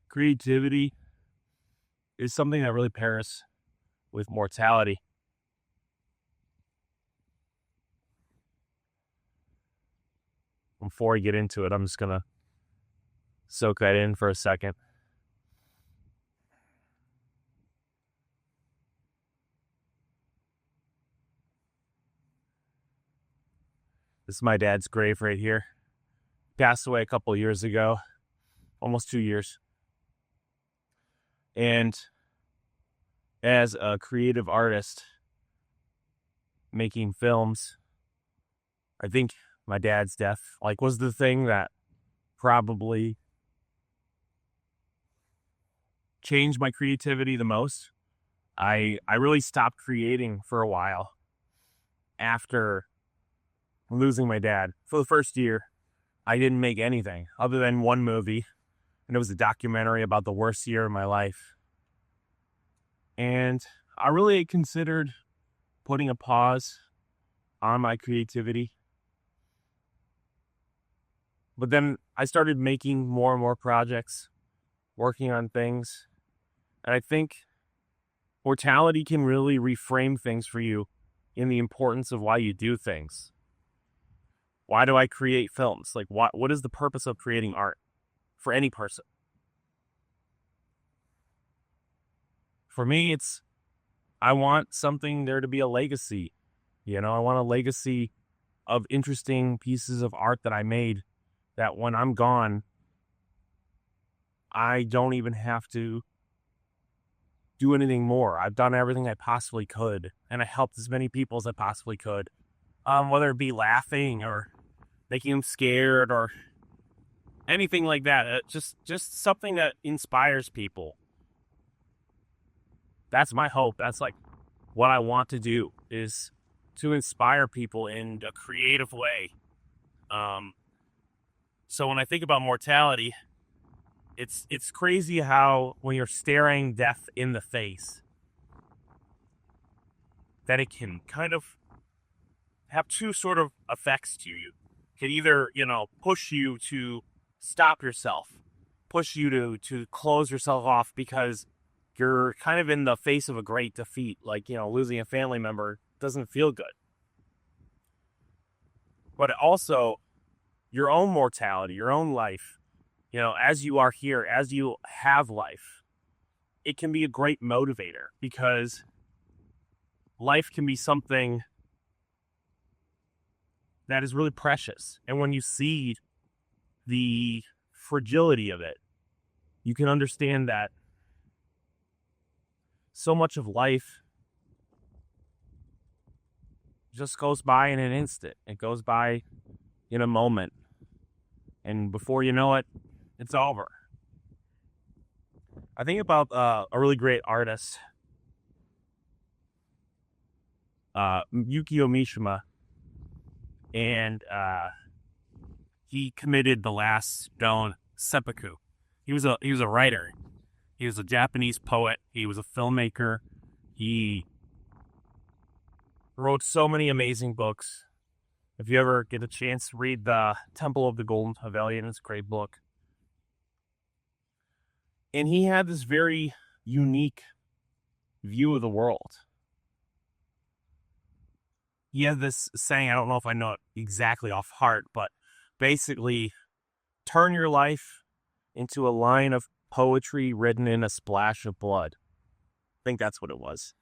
Creativity is something that really pairs with mortality. Before I get into it, I'm just going to soak that in for a second. This is my dad's grave right here. Passed away a couple of years ago, almost 2 years. And as a creative artist making films, I think my dad's death was the thing that probably changed my creativity the most. I really stopped creating for a while after losing my dad. For the first year, I didn't make anything other than one movie, and it was a documentary about the worst year of my life. And I really considered putting a pause on my creativity. But then I started making more and more projects, working on things. And I think mortality can really reframe things for you in the importance of why you do things. Why do I create films? What is the purpose of creating art for any person? For me, I want something there to be a legacy. I want a legacy of interesting pieces of art that I made that when I'm gone, I don't even have to do anything more. I've done everything I possibly could, and I helped as many people as I possibly could. Whether it be laughing or making them scared or anything like that. Just something that inspires people. That's my hope. That's what I want to do, is to inspire people in a creative way. So when I think about mortality, it's crazy how when you're staring death in the face, that it can kind of have two sort of effects to you. It can either, push you to stop yourself, push you to close yourself off because you're kind of in the face of a great defeat, losing a family member doesn't feel good. But also, your own mortality, your own life, as you are here, as you have life, it can be a great motivator because life can be something that is really precious. And when you see the fragility of it, you can understand that so much of life just goes by in an instant. It goes by in a moment. And before you know it, it's over. I think about a really great artist, Yukio Mishima, and he committed the last stone seppuku. He was a writer. He was a Japanese poet. He was a filmmaker. He wrote so many amazing books. If you ever get a chance, read The Temple of the Golden Pavilion. It's a great book. And he had this very unique view of the world. He had this saying, I don't know if I know it exactly off heart, but basically, turn your life into a line of poetry written in a splash of blood. I think that's what it was.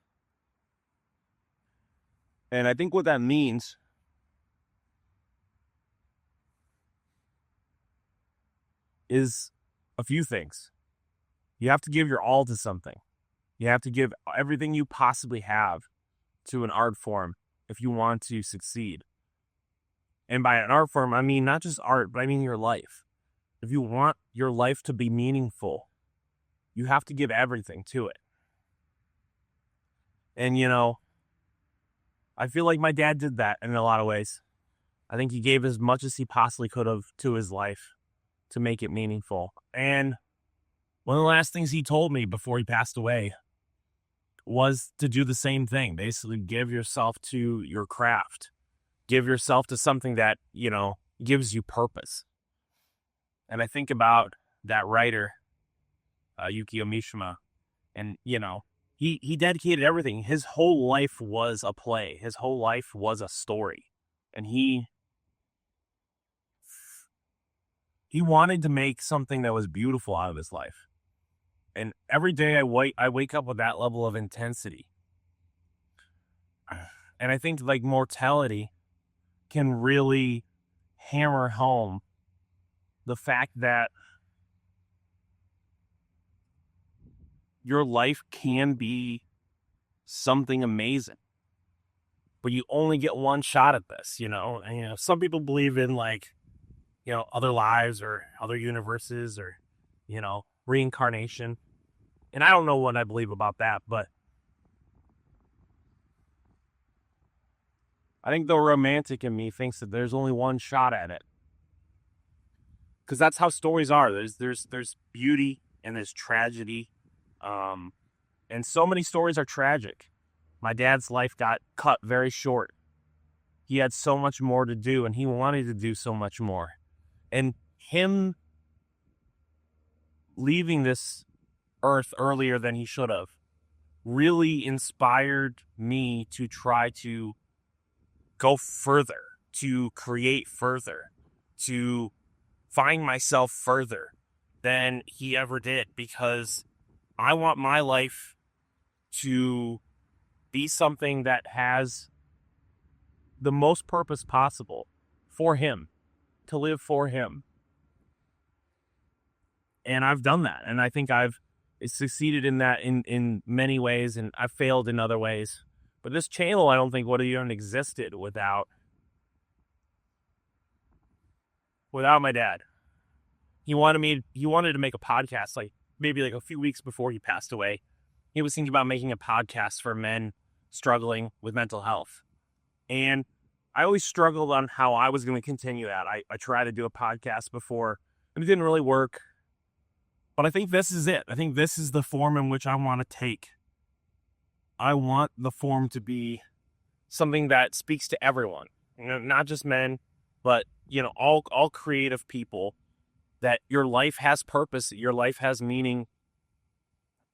And I think what that means is a few things. You have to give your all to something. You have to give everything you possibly have to an art form if you want to succeed. And by an art form, I mean not just art, but I mean your life. If you want your life to be meaningful, you have to give everything to it. And, I feel like my dad did that in a lot of ways. I think he gave as much as he possibly could have to his life to make it meaningful. And one of the last things he told me before he passed away was to do the same thing. Basically, give yourself to your craft. Give yourself to something that, gives you purpose. And I think about that writer Yukio Mishima. And, he dedicated everything. His whole life was a play. His whole life was a story. And he wanted to make something that was beautiful out of his life. And every day I wake up with that level of intensity. And I think like Mortality can really hammer home the fact that your life can be something amazing, but you only get one shot at this, And, some people believe in like, other lives or other universes or, reincarnation. And I don't know what I believe about that, but I think the romantic in me thinks that there's only one shot at it. Because that's how stories are. There's beauty and there's tragedy. And so many stories are tragic. My dad's life got cut very short. He had so much more to do, and he wanted to do so much more. And him leaving this earth earlier than he should have really inspired me to try to go further, to create further, to find myself further than he ever did, because I want my life to be something that has the most purpose possible for him, to live for him. And I've done that. And I think I've succeeded in that in many ways, and I've failed in other ways. But this channel, I don't think would have even existed without my dad. He wanted to make a podcast maybe a few weeks before he passed away. He was thinking about making a podcast for men struggling with mental health. And I always struggled on how I was going to continue that. I tried to do a podcast before, and it didn't really work. But I think this is it. I think this is the form in which I want to take. I want the form to be something that speaks to everyone, not just men, but all creative people. That your life has purpose, that your life has meaning,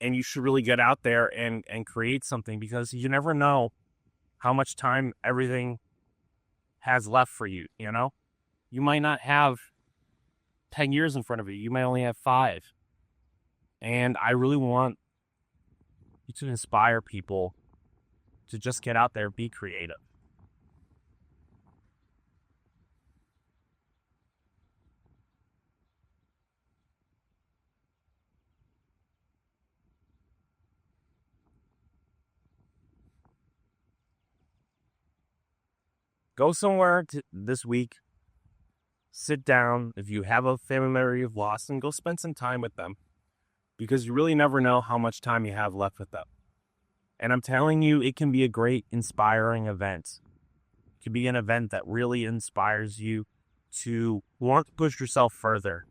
and you should really get out there and create something, because you never know how much time everything has left for you. You might not have 10 years in front of you. You might only have 5. And I really want you to inspire people to just get out there and be creative. Go somewhere this week. Sit down. If you have a family member you've lost, and go spend some time with them, because you really never know how much time you have left with them. And I'm telling you, it can be a great, inspiring event. It can be an event that really inspires you to want to push yourself further.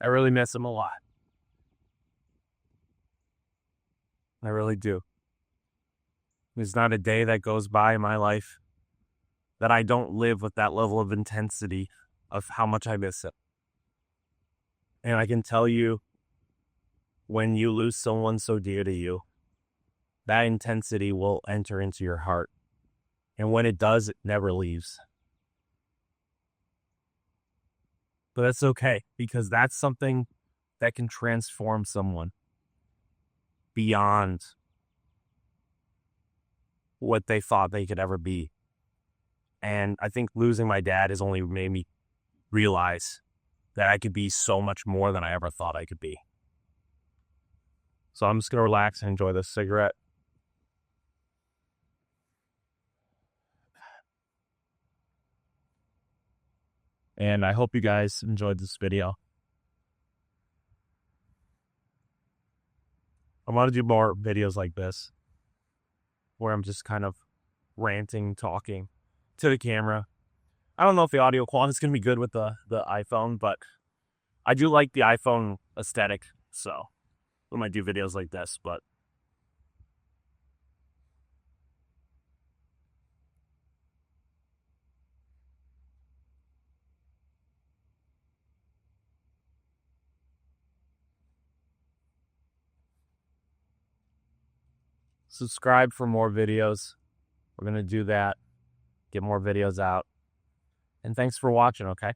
I really miss him a lot. I really do. There's not a day that goes by in my life that I don't live with that level of intensity of how much I miss him. And I can tell you, when you lose someone so dear to you, that intensity will enter into your heart. And when it does, it never leaves. But that's okay, because that's something that can transform someone beyond what they thought they could ever be. And I think losing my dad has only made me realize that I could be so much more than I ever thought I could be. So I'm just going to relax and enjoy this cigarette. And I hope you guys enjoyed this video. I want to do more videos like this where I'm just kind of ranting, talking to the camera. I don't know if the audio quality is going to be good with the iPhone, but I do like the iPhone aesthetic, so I might do videos like this, but subscribe for more videos. We're going to do that, get more videos out. And thanks for watching, okay?